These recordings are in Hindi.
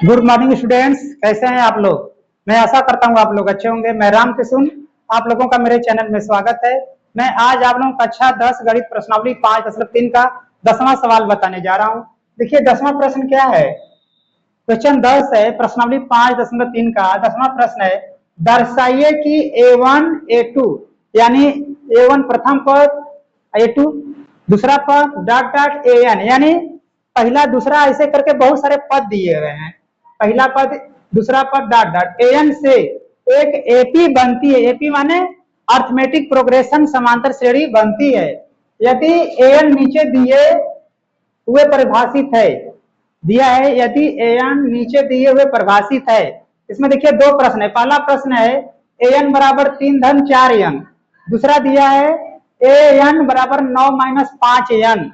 गुड मॉर्निंग स्टूडेंट्स, कैसे हैं आप लोग। मैं आशा करता हूँ आप लोग अच्छे होंगे। मैं राम किशुन, आप लोगों का मेरे चैनल में स्वागत है। मैं आज आप लोगों को कक्षा 10 गणित प्रश्नावली 5.3 का 10वां सवाल बताने जा रहा हूँ। देखिए 10वां प्रश्न क्या है। क्वेश्चन 10 है, प्रश्नावली 5.3 का 10वां प्रश्न है, दर्शाइए कि A1 A2 यानी A1 प्रथम पद, A2 दूसरा पद, डॉट डॉट AN यानी पहला दूसरा ऐसे करके बहुत सारे पद दिए हुए हैं। पहला पद दूसरा पद डॉट डॉट AN से एक AP बनती है। AP माने अर्थमेटिक प्रोग्रेशन समांतर श्रेणी बनती है यदि AN नीचे दिए हुए परिभाषित है। दिया है यदि AN नीचे दिए हुए परिभाषित है। इसमें देखिए दो प्रश्न है। पहला प्रश्न है AN बराबर 3 धन 4N, दूसरा दिया है AN बराबर 9 माइनस 5N।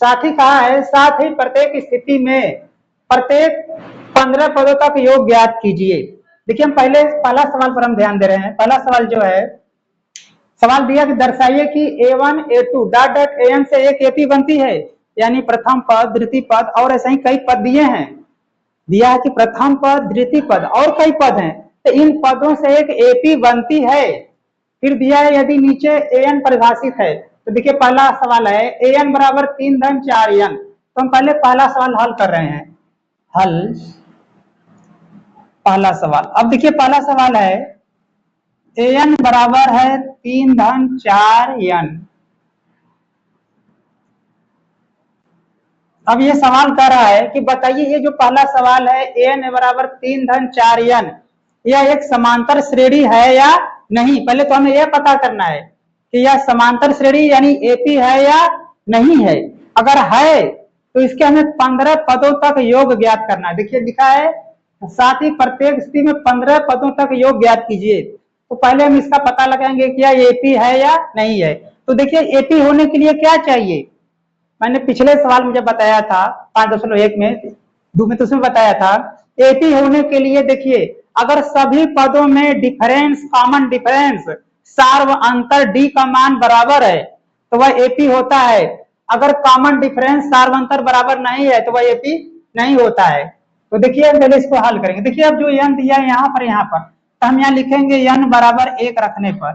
साथ ही कहा है साथ ही प्रत्येक स्थिति में प्रत्येक 15 पदों तक योग ज्ञात कीजिए। देखिए हम पहला सवाल पर हम ध्यान दे रहे हैं। पहला सवाल जो है, सवाल दिया कि दर्शाइए कि A1 A2 dot dot AN से एक AP बनती है, यानी प्रथम पद द्वितीय पद और ऐसे ही कई पद दिए हैं। दिया है कि प्रथम पद द्वितीय पद और कई पद हैं, तो इन पदों से एक AP बनती है। फिर दिया है यदि नीचे AN परिभाषित है। तो देखिए पहला सवाल है AN बराबर 3 धन 4N। तो हम पहले पहला सवाल हल कर रहे हैं। हल पहला सवाल। अब देखिए पहला सवाल है AN बराबर है 3 धन 4N। अब ये सवाल कर रहा है कि बताइए ये जो पहला सवाल है AN बराबर 3 धन 4N, यह एक समांतर श्रेणी है या नहीं। पहले तो हमें यह पता करना है कि यह समांतर श्रेणी यानी AP है या नहीं है। अगर है तो इसके हमें 15 पदों तक योग ज्ञात करना है। देखिए लिखा है साथ ही प्रत्येक स्थिति में 15 पदों तक योग ज्ञात कीजिए। तो पहले हम इसका पता लगाएंगे कि यह AP है या नहीं है। तो देखिए AP होने के लिए क्या चाहिए। मैंने पिछले सवाल मुझे बताया था 5.1 में तो उसमें बताया था AP होने के लिए देखिए अगर सभी पदों में डिफरेंस कॉमन डिफरेंस सार्व अंतर D का मान बराबर है तो वह AP होता है। अगर कॉमन डिफरेंस सार्व अंतर बराबर नहीं है तो वह AP नहीं होता है। तो देखिए पहले इसको हल करेंगे। देखिए अब जो n दिया है यहाँ पर तो हम यहाँ लिखेंगे n बराबर 1 रखने पर,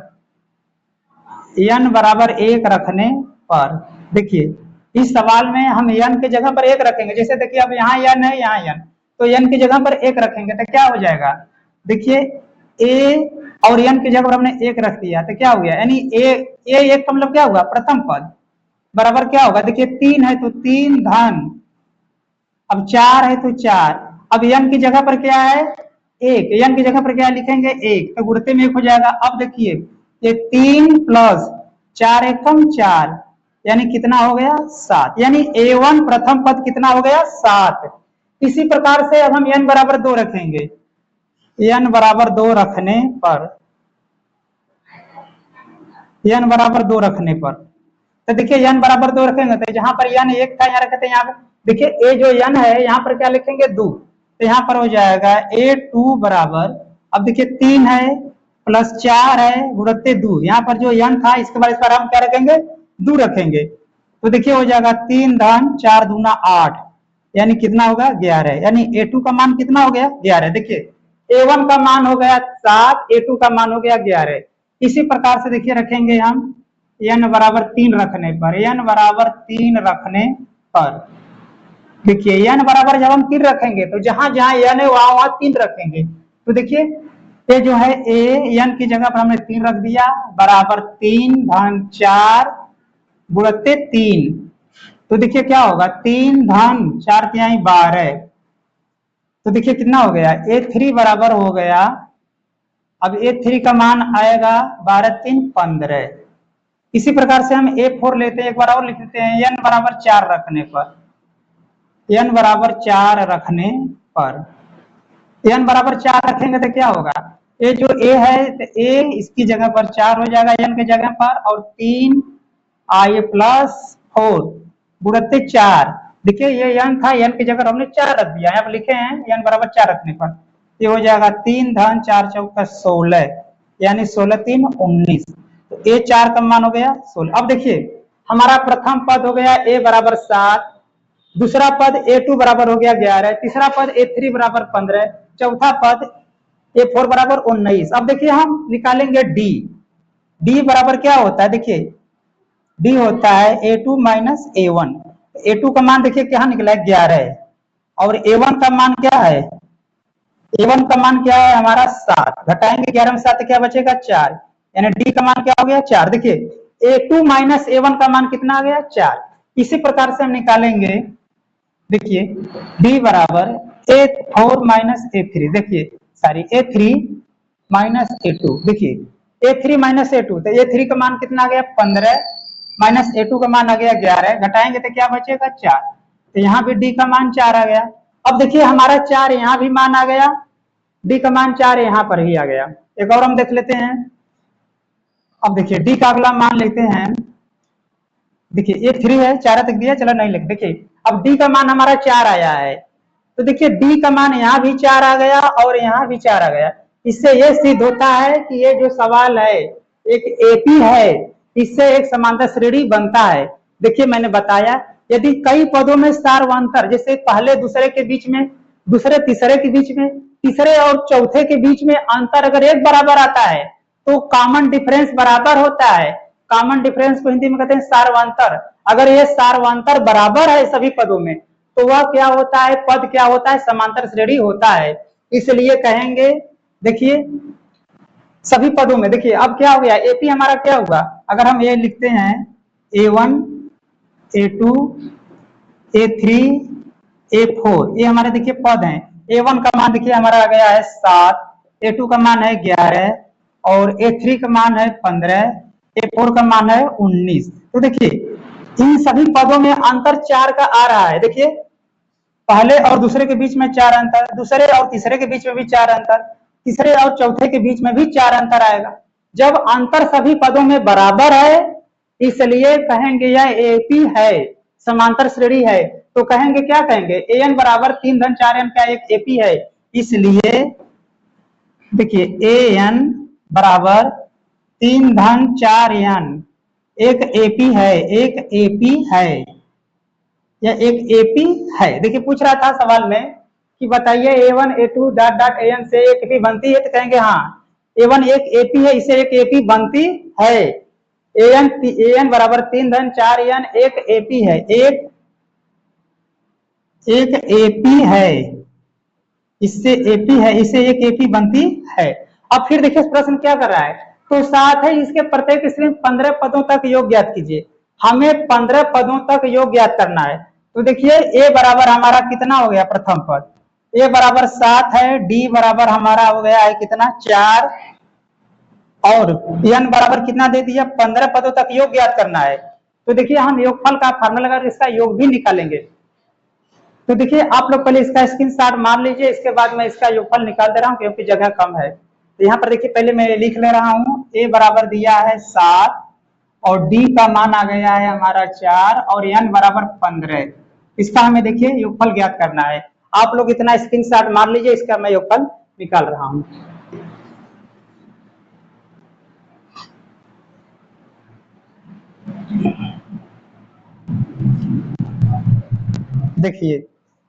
n बराबर 1 रखने पर देखिए इस सवाल में हम n की जगह पर 1 रखेंगे। जैसे देखिए अब यहाँ n है यहाँ n, तो n की जगह पर 1 रखेंगे तो क्या हो जाएगा। देखिए a और n की जगह पर हमने 1 रख दिया तो क्या हो गया, यानी a 1 का मतलब क्या हुआ प्रथम पद बराबर क्या होगा। देखिए 3 है तो 3 धन, अब 4 है तो 4, अब n की जगह पर क्या है 1, n की जगह पर क्या लिखेंगे 1 तो गुणते में 1 हो जाएगा। अब देखिए ये 3 प्लस 4 एकम 4 यानी कितना हो गया 7, यानी A1 प्रथम पद कितना हो गया 7। इसी प्रकार से अब हम n बराबर 2 रखेंगे। n बराबर 2 रखने पर, n बराबर 2 रखने पर तो देखिए n बराबर 2 रखेंगे तो जहां पर n 1 था यहाँ रखे थे, यहाँ पे देखिए a जो n है यहाँ पर क्या लिखेंगे 2, तो यहाँ पर हो जाएगा A2 बराबर, अब देखिए 3 है प्लस 4 है गुणित 2, यहाँ पर जो n था इसके बाद इस पर हम क्या रखेंगे 2 रखेंगे। तो देखिए हो जाएगा 3 धन 4 दूना 8 यानी कितना होगा 11, यानी A2 का मान कितना हो गया 11। देखिए A1 का मान हो गया 7, A2 का मान हो गया 11। इसी प्रकार से देखिए रखेंगे हम n बराबर 3 रखने पर, n बराबर 3 रखने पर देखिए n बराबर जब हम 3 रखेंगे तो जहां जहां n है वहां वहां 3 रखेंगे। तो देखिए ये जो है a n की जगह पर हमने 3 रख दिया बराबर 3 धन 4 गुणित 3, तो देखिए क्या होगा 3 धन 4 तिहाई 12, तो देखिए कितना हो गया A3 बराबर हो गया, अब A3 का मान आएगा 12 3 15। इसी प्रकार से हम A4 लेते हैं, एक बार और लिख लेते हैं n बराबर 4 रखने पर, n बराबर 4 रखने पर, n बराबर 4 रखेंगे तो क्या होगा ये जो a है तो a इसकी जगह पर 4 हो जाएगा n की जगह पर, और 3 i प्लस 4 गुणित 4, देखिए ये n था n की जगह हमने 4 रख दिया, यहाँ पर लिखे हैं n बराबर 4 रखने पर ये हो जाएगा 3 धन 4 चौका 16 यानी 16 3 19, तो A4 का मान हो गया 16। अब देखिए हमारा प्रथम पद हो गया a बराबर 7, दूसरा पद A2 बराबर हो गया 11, तीसरा पद A3 बराबर 15, चौथा पद A4 बराबर 19। अब देखिए हम निकालेंगे डी बराबर क्या होता है, देखिए डी होता है A2 माइनस A1। A2 का मान देखिए क्या निकला है 11, और A1 का मान क्या है, A1 का मान क्या है हमारा 7, घटाएंगे 11 में 7 क्या बचेगा 4, यानी डी का मान क्या हो गया 4। देखिए A2 माइनस A1 का मान कितना आ गया 4। इसी प्रकार से हम निकालेंगे, देखिए डी बराबर A4 माइनस A3, देखिए सॉरी A3 माइनस A2, देखिए A3 माइनस A2, तो A3 का मान कितना आ गया 15 माइनस A2 का मान आ गया 11, घटाएंगे तो क्या बचेगा 4, तो यहाँ भी डी का मान 4 आ गया। अब देखिए हमारा 4 यहाँ भी मान आ गया, डी का मान 4 यहाँ पर ही आ गया। एक और हम देख लेते हैं। अब देखिए डी का अगला मान लेते हैं, देखिए A3 है 4 तक दिया, चलो नहीं लिख, देखिए अब डी का मान हमारा 4 आया है, तो देखिए डी का मान यहाँ भी 4 आ गया और यहाँ भी 4 आ गया। इससे यह सिद्ध होता है कि ये जो सवाल है एक एपी है, इससे एक समांतर श्रेणी बनता है। देखिए मैंने बताया यदि कई पदों में सार्वंतर, जैसे पहले दूसरे के बीच में, दूसरे तीसरे के बीच में, तीसरे और चौथे के बीच में अंतर अगर एक बराबर आता है तो कॉमन डिफरेंस बराबर होता है। कॉमन डिफरेंस को हिंदी में कहते हैं सार्वंतर। अगर ये सार्वंतर बराबर है सभी पदों में तो वह क्या होता है, पद क्या होता है, समांतर श्रेणी होता है। इसलिए कहेंगे, देखिए सभी पदों में, देखिए अब क्या हो गया, एपी हमारा क्या होगा, अगर हम ये लिखते हैं A1 A2 A3 A4, ये हमारे देखिए पद हैं। A1 का मान देखिए हमारा आ गया है 7, A2 का मान है 11 और A3 का मान है 15, A4 का मान है 19। तो देखिए इन सभी पदों में अंतर 4 का आ रहा है। देखिए पहले और दूसरे के बीच में 4 अंतर, दूसरे और तीसरे के बीच में भी 4 अंतर, तीसरे और चौथे के बीच में भी 4 अंतर आएगा। जब अंतर सभी पदों में बराबर है इसलिए कहेंगे यह एपी है, समांतर श्रेणी है। तो कहेंगे क्या कहेंगे, an बराबर 3 धन 4n का एक एपी है। इसलिए देखिए an बराबर 3 धन 4n एक एपी है, एक एपी है, यह एक एपी है। देखिए पूछ रहा था सवाल में कि बताइए A1 A2 dot dot AN से एक एपी बनती है, तो कहेंगे हाँ A1 एक एपी है, इसे एक एपी बनती है। AN बराबर 3 धन 4n एक एपी है, एक एपी है, इससे एपी है, इसे एक एपी बनती है। अब फिर देखिए प्रश्न क्या कर रहा है, तो साथ है इसके प्रत्येक स्ट्रिंग 15 पदों तक योग ज्ञात कीजिए। हमें 15 पदों तक योग ज्ञात करना है। तो देखिए ए बराबर हमारा कितना हो गया, प्रथम पद ए बराबर 7 है, डी बराबर हमारा हो गया है कितना 4, और n बराबर कितना दे दिया 15 पदों तक योग ज्ञात करना है। तो देखिए हम योगफल का फार्मूला लगाकर इसका योग भी निकालेंगे। तो देखिए आप लोग पहले इसका स्क्रीनशॉट मार लीजिए, इसके बाद मैं इसका योगफल निकाल दे रहा हूँ क्योंकि जगह कम है। तो यहाँ पर देखिए पहले मैं लिख ले रहा हूँ, ए बराबर दिया है 7 और डी का मान आ गया है हमारा 4 और n बराबर 15। इसका हमें देखिए योगफल ज्ञात करना है। आप लोग इतना स्क्रीनशॉट मार लीजिए, इसका मैं योगफल निकाल रहा हूँ। देखिए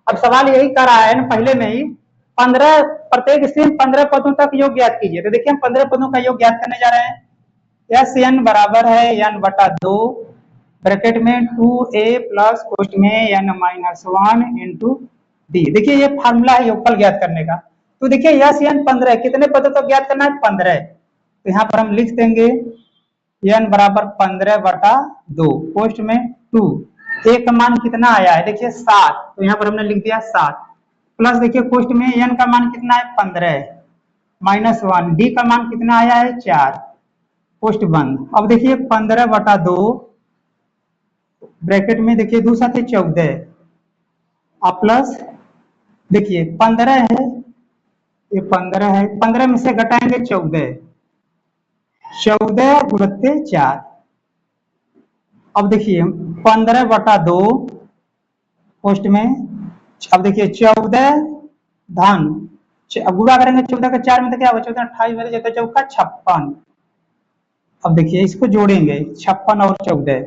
अब सवाल यही कर रहा है ना पहले में ही, 15 प्रत्येक स्ट्रिंग 15 पदों तक योग ज्ञात कीजिए। तो देखिए हम 15 पदों का योग ज्ञात करने जा रहे हैं। एस एन बराबर है n बटा 2 ब्रैकेट में 2a प्लस कोष्ठ में n माइनस 1 इंटू डी। देखिए ये फार्मूला है योगफल ज्ञात करने का। तो देखिए यस n 15 कितने पदों तक ज्ञात करना है 15। तो यहाँ पर हम लिख देंगे n बराबर 15 बटा 2 कोष्ठ में 2, ए का मान कितना आया है देखिए 7, तो यहाँ पर हमने लिख दिया 7 प्लस देखिए कोष्ठ में n का मान कितना है 15 माइनस 1, डी का मान कितना आया है 4 पोस्ट बंद। अब देखिए 15 बटा 2 ब्रैकेट में देखिए 2 साथ 14 और प्लस देखिए 15 है, ये 15 है, 15 में से घटाएंगे 14, 14 गुणित 4। अब देखिए 15 बटा 2 पोस्ट में, अब देखिए 14 धन, अब गुणा करेंगे 14 का 4 में तो क्या होगा 14 28 मेरे 14 चौका 56। अब देखिए इसको जोड़ेंगे 56 और 14,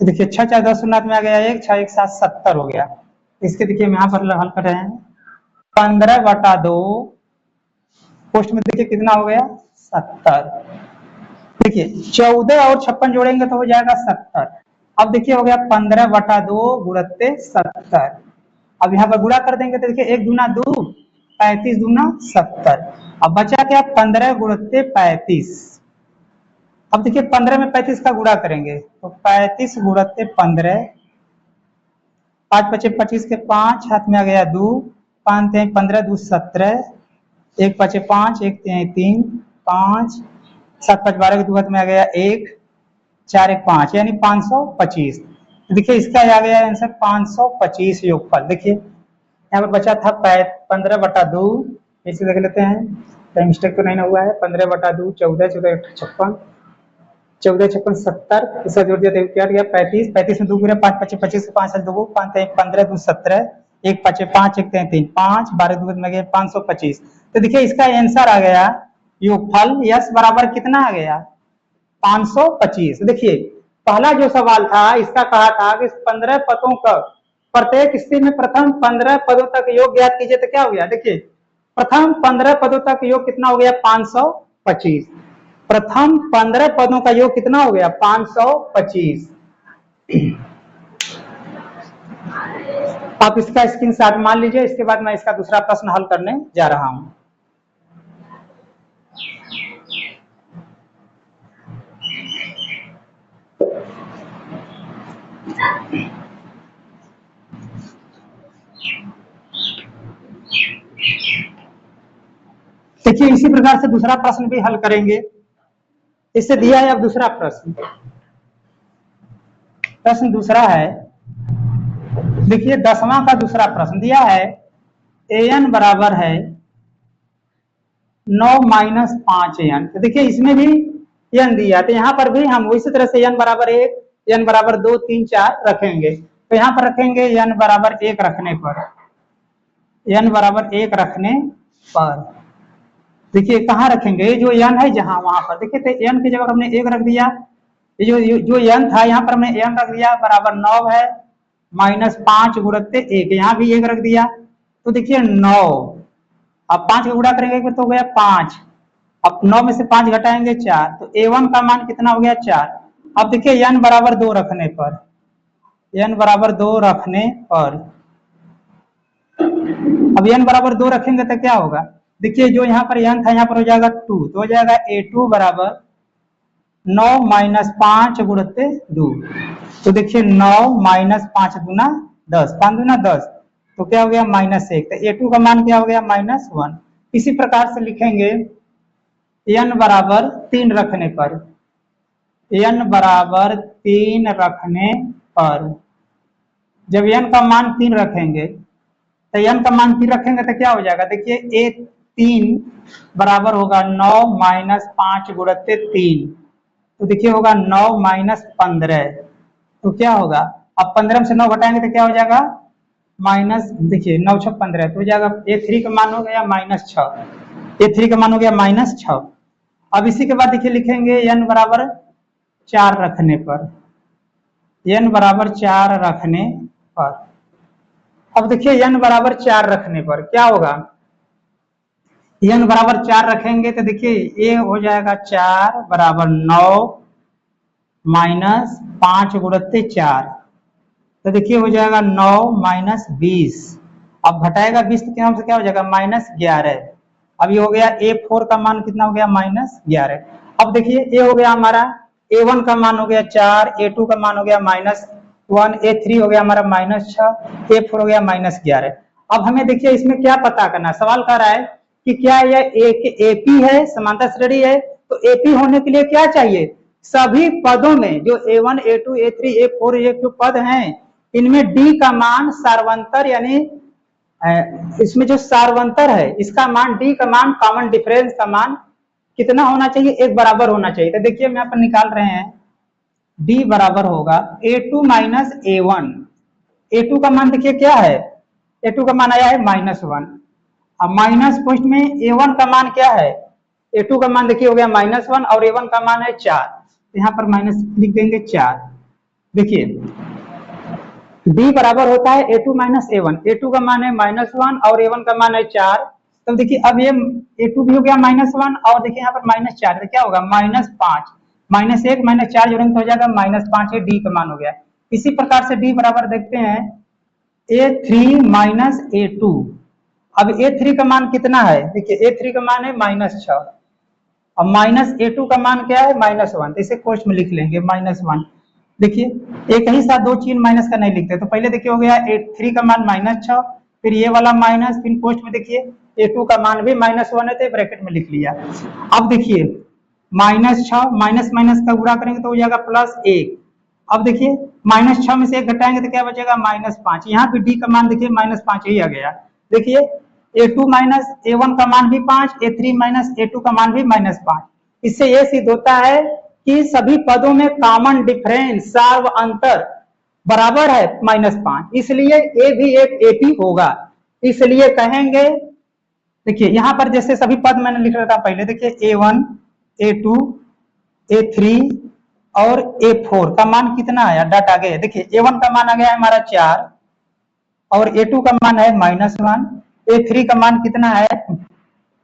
तो देखिए 6 4 10 शून्य में आ गया 1, 6 1 7 70 हो गया। इसके देखिए हम यहाँ पर हल कर रहे हैं 15/2 पोस्ट में देखिए कितना हो गया 70। देखिए 14 और 56 जोड़ेंगे तो हो जाएगा 70। अब देखिए हो गया 15/2 गुणत्ते 70। अब यहाँ पर गुणा कर देंगे तो देखिए 1 दूना 2, 35 दूना 70। अब बचा क्या 15 गुणत्ते 35। अब देखिए 15 में 35 का गुणा करेंगे तो 35 गुणत्ते 15, 5 पचे 25 के 5, हाथ में आ गया 2, 5 3 15 2 17, 1 पचे 5, 1 3 5, 7 5 12 के 2 हाथ में आ गया 1, 4 1 5 यानी 525। देखिए इसका आ गया आंसर 525 योगफल। देखिए यहाँ पर बचा था 15/2, इसे देख लेते हैं कहीं मिस्टेक तो नहीं ना हुआ है। 15/2 14 14 56, 14 56 70, इसका जोड़ दिया तो क्या गया 35, 35 में 2 गुना 5 पचे 25 से 5 2 5 15 2 17, 1 पचे 5 1 3 5, 12 2 में गया 525। तो देखिए इसका आंसर आ गया योगफल यस बराबर कितना आ गया 525। देखिए पहला जो सवाल था इसका कहा था कि 15 पदों का प्रत्येक स्थिति में प्रथम 15 पदों तक योग ज्ञात कीजिए। तो क्या हो गया देखिए प्रथम 15 पदों तक योग कितना हो गया 525। प्रथम 15 पदों का योग कितना हो गया 525। आप इसका स्क्रीनशॉट मान लीजिए। इसके बाद मैं इसका दूसरा प्रश्न हल करने जा रहा हूं। देखिए इसी प्रकार से दूसरा प्रश्न भी हल करेंगे। इससे दिया है अब दूसरा प्रश्न। प्रश्न दूसरा है देखिए 10वां का दूसरा प्रश्न दिया है an बराबर है 9 माइनस 5n। तो देखिए इसमें भी n दिया तो यहाँ पर भी हम उसी तरह से n बराबर 1, n बराबर 2 3 4 रखेंगे। तो यहाँ पर रखेंगे n बराबर 1 रखने पर, n बराबर 1 रखने पर देखिए कहाँ रखेंगे जो n है जहां वहां पर देखिए तो n की जगह हमने 1 रख दिया। ये जो n था यहाँ पर हमने n रख दिया बराबर 9 है माइनस 5 गुणत्ते 1, यहाँ भी 1 रख दिया। तो देखिए 9, अब 5 का गुणा करेंगे तो हो गया 5, अब 9 में से 5 घटाएंगे 4, तो a1 का मान कितना हो गया 4। अब देखिए n बराबर 2 रखने पर, n बराबर 2 रखने पर अब n बराबर 2 रखेंगे तो क्या होगा देखिए जो यहाँ पर n था यहाँ पर हो जाएगा 2, तो हो जाएगा a2 बराबर 9 माइनस 5 गुणत्ते 2। तो देखिए 9 माइनस 5 दूना 10, 5 दूना 10, तो क्या हो गया -1। तो a2 का मान क्या हो गया -1। इसी प्रकार से लिखेंगे n बराबर 3 रखने पर, n बराबर 3 रखने पर जब n का मान 3 रखेंगे तो n का मान 3 रखेंगे तो क्या हो जाएगा देखिए a3 बराबर होगा 9 माइनस 5 गुणत्ते 3। तो देखिए होगा 9 माइनस 15, तो क्या होगा अब 15 में से 9 घटाएंगे तो क्या हो जाएगा माइनस, देखिए 9 6 15, तो हो जाएगा a3 का मान हो गया -6, a3 का मान हो गया -6। अब इसी के बाद देखिए लिखेंगे n बराबर 4 रखने पर, n बराबर 4 रखने पर अब देखिए n बराबर 4 रखने पर क्या होगा n बराबर 4 रखेंगे तो देखिए ये हो जाएगा 4 बराबर 9 माइनस 5 गुणत्ते 4, तो देखिए हो जाएगा 9 माइनस 20। अब घटाएगा 20 के नाम से क्या हो जाएगा -11। अब ये हो गया a4 का मान कितना हो गया -11। अब देखिए ये हो गया हमारा a1 का मान हो गया 4, a2 का मान हो गया -1, a3 हो गया हमारा -6, a4 हो गया -11। अब हमें देखिए इसमें क्या पता करना, सवाल कह रहा है कि क्या यह एपी है समांतर श्रेणी है। तो एपी होने के लिए क्या चाहिए सभी पदों में जो a1 a2 a3 a4 ये जो पद हैं इनमें d का मान सार्वंतर यानी इसमें जो सार्वंतर है इसका मान d का मान कॉमन डिफरेंस का मान कितना होना चाहिए, एक बराबर होना चाहिए। तो देखिए हम यहाँ पर निकाल रहे हैं d बराबर होगा a2 माइनस a1। a2 का मान देखिए क्या है, a2 का मान आया है -1। अब माइनस पोस्ट में a1 का मान क्या है, a2 का मान देखिए हो गया -1 और a1 का मान है 4, तो यहाँ पर माइनस लिख देंगे 4। देखिए d बराबर होता है a2 माइनस a1, a2 का मान है -1 और a1 का मान है 4। तो देखिए अब ये a2 भी हो गया -1 और देखिए यहाँ पर -4, तो क्या होगा -5, -1 -4 जोड़ेंगे तो हो जाएगा -5, ये d का मान हो गया। इसी प्रकार से d बराबर देखते हैं a3 माइनस a2। अब a3 का मान कितना है, देखिए a3 का मान है -6 और माइनस a2 का मान क्या है -1, तो इसे कोष्ठ में लिख लेंगे -1। देखिए एक ही साथ दो चीज माइनस का नहीं लिखते, तो पहले देखिए हो गया a3 का मान -6, फिर ये वाला माइनस, फिर कोष्ठ में देखिए a2 का मान भी -1 है तो ब्रैकेट में लिख लिया। अब देखिए -6 माइनस माइनस का गुणा करेंगे तो हो जाएगा +1। अब देखिए -6 में से 1 घटाएंगे तो क्या बचेगा -5। यहाँ पे d का मान देखिए -5 ही आ गया। देखिए a2 माइनस a1 का मान भी 5, a3 माइनस a2 का मान भी -5। इससे ये सिद्ध होता है कि सभी पदों में कॉमन डिफरेंस सार्व अंतर बराबर है -5, इसलिए a भी एक AP होगा। इसलिए कहेंगे देखिए यहाँ पर जैसे सभी पद मैंने लिख रहा था पहले, देखिए a1 a2 a3 और a4 का मान कितना आया, डाटा गए। देखिए a1 का मान आ गया है हमारा 4 और a2 का मान है -1, a3 का मान कितना है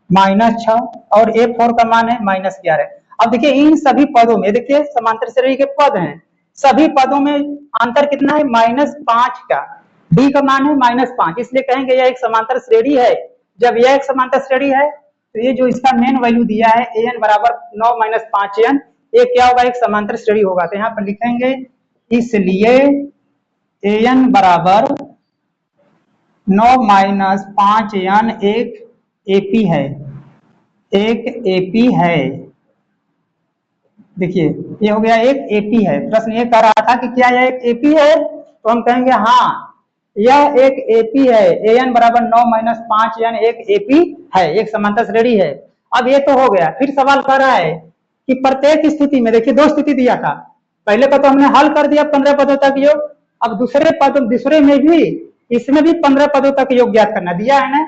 -6 और a4 का मान है -11। अब देखिए इन सभी पदों में देखिए समांतर श्रेणी के पद हैं, सभी पदों में अंतर कितना है -5 का, d का मान है -5, इसलिए कहेंगे यह एक समांतर श्रेणी है। जब यह एक समांतर श्रेणी है तो ये जो इसका मेन वैल्यू दिया है an बराबर 9 - 5n, ये क्या होगा, एक समांतर श्रेणी होगा। तो यहाँ पर लिखेंगे इसलिए an बराबर 9 - 5n एक AP है, एक AP है। देखिए ये हो गया एक AP है। प्रश्न ये कह रहा था कि क्या यह एक AP है, तो हम कहेंगे हाँ यह एक AP है, an बराबर 9 - 5n एक AP है, एक समांतर श्रेणी है। अब ये तो हो गया, फिर सवाल कर रहा है कि प्रत्येक स्थिति में, देखिए दो स्थिति दिया था, पहले का तो हमने हल कर दिया 15 पदों तक योग, अब दूसरे में भी इसमें भी 15 पदों तक योग ज्ञात करना दिया है ना।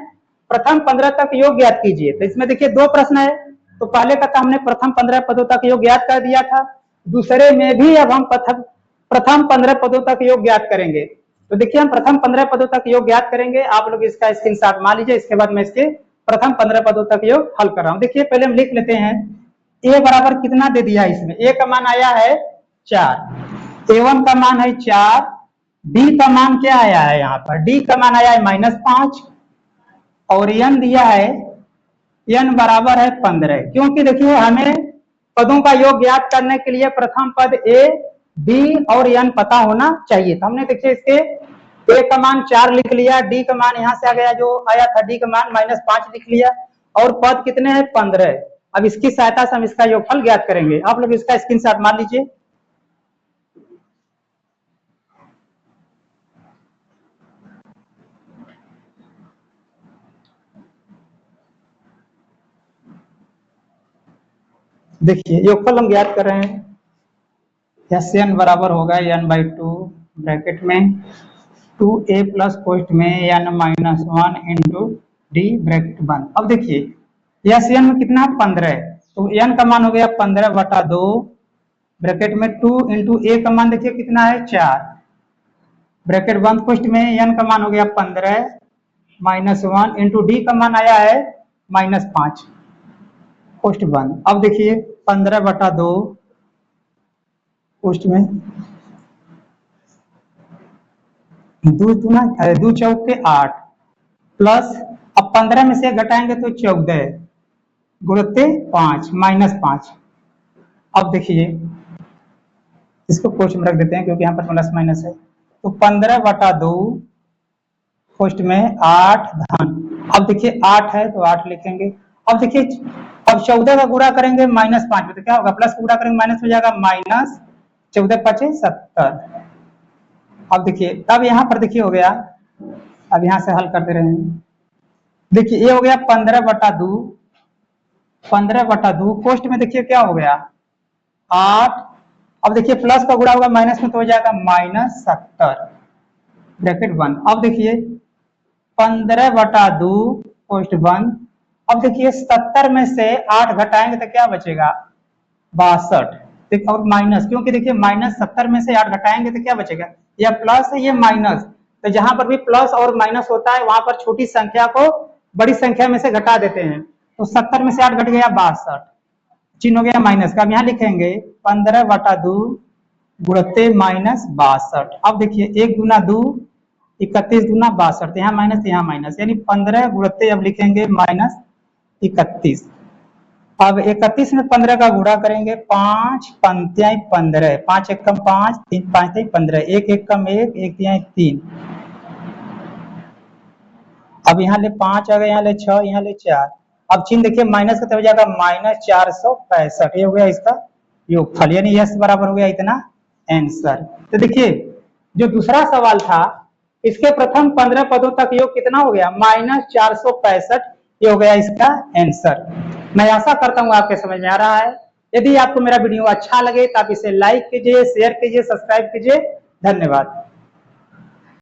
प्रथम 15 तक योग ज्ञात कीजिए, तो इसमें देखिए दो प्रश्न है, तो पहले का तो हमने प्रथम 15 पदों तक योग ज्ञात कर दिया था, दूसरे में भी अब हम प्रथम 15 पदों तक योग ज्ञात करेंगे। तो देखिए हम प्रथम 15 पदों तक योग ज्ञात करेंगे, आप लोग इसका स्क्रीनशॉट मान लीजिए, इसके बाद मैं इसके प्रथम 15 पदों तक योग हल कर रहा हूं। देखिए पहले हम लिख लेते हैं a बराबर कितना दे दिया है, इसमें a का मान आया है 4, a1 का मान है 4, d का मान क्या आया है, यहाँ पर d का मान आया है -5 और n दिया है n बराबर है 15, क्योंकि देखिए हमें पदों का योग ज्ञात करने के लिए प्रथम पद a, d और n पता होना चाहिए। तो हमने देखिए इसके a का मान 4 लिख लिया, d का मान यहाँ से आ गया जो आया था, d का मान -5 लिख लिया और पद कितने हैं 15। अब इसकी सहायता से हम इसका योगफल ज्ञात करेंगे, आप लोग इसका स्क्रीनशॉट मान लीजिए। देखिए योगफल हम ज्ञात कर रहे हैं, SN बराबर होगा n/2 ब्रैकेट में 2a प्लस कोष्ठ में n - 1 इंटू d ब्रैकेट बंद। अब देखिए SN में कितना 15 है, तो n का मान हो गया 15/2 ब्रैकेट में 2 इंटू a का मान देखिए कितना है 4 ब्रैकेट बंद, कोष्ठ में n का मान हो गया 15 - 1 इंटू d का मान आया है -5 कोष्ठ बंद। अब देखिए 15/2 कोष्ठ में 2 चौके 8 प्लस, अब 15 में से घटाएंगे तो 14 गुणित 5 -5। अब देखिए इसको कोष्ठ में रख देते हैं क्योंकि यहाँ पर प्लस माइनस है, तो 15/2 कोष्ठ में 8 धन। अब देखिए 8 है तो 8 लिखेंगे। अब देखिए अब 14 का गुणा करेंगे -5 में तो क्या होगा, प्लस गुणा करेंगे माइनस हो जाएगा -14 × 5 = 70। अब देखिए तब यहाँ पर देखिए हो गया, अब यहाँ से हल करते रहे, देखिए ये हो गया 15/2, 15/2 कोष्ठ में देखिए क्या हो गया 8, अब देखिए प्लस का गुणा होगा माइनस में तो हो जाएगा -70 ब्रैकेट बंद। अब देखिए 15/2 कोष्ठ बंद। अब देखिए 70 में से 8 घटाएंगे तो क्या बचेगा 62 और माइनस, क्योंकि देखिए -70 में से 8 घटाएंगे तो क्या बचेगा, यह प्लस है ये माइनस, तो जहां पर भी प्लस और माइनस होता है वहां पर छोटी संख्या को बड़ी संख्या में से घटा देते हैं। तो 70 में से 8 घट गया 62, चिन्ह हो गया माइनस का। अब यहाँ लिखेंगे 15/2 गुणते -62। अब देखिए 1 दूना 2, 31 दूना 62, यहाँ माइनस यहाँ माइनस, यानी 15 गुणते अब लिखेंगे -31। अब 31 में 15 का गुणा करेंगे, 5 पंक्तियां 15, 5 एकम 5, 3 5 15, 1 एकम 1, 1 तिहाई 3। अब यहाँ ले 5 आ गए, यहाँ ले 6, यहाँ ले 4। अब चिन्ह देखिए माइनस का तो हो जाएगा -465, ये हो गया इसका योगफल, यानी यस बराबर हो गया इतना आंसर। तो देखिए जो दूसरा सवाल था इसके प्रथम 15 पदों तक योग कितना हो गया, -465, ये हो गया इसका आंसर। मैं आशा करता हूँ आपके समझ में आ रहा है। यदि आपको मेरा वीडियो अच्छा लगे तो आप इसे लाइक कीजिए, शेयर कीजिए, सब्सक्राइब कीजिए। धन्यवाद।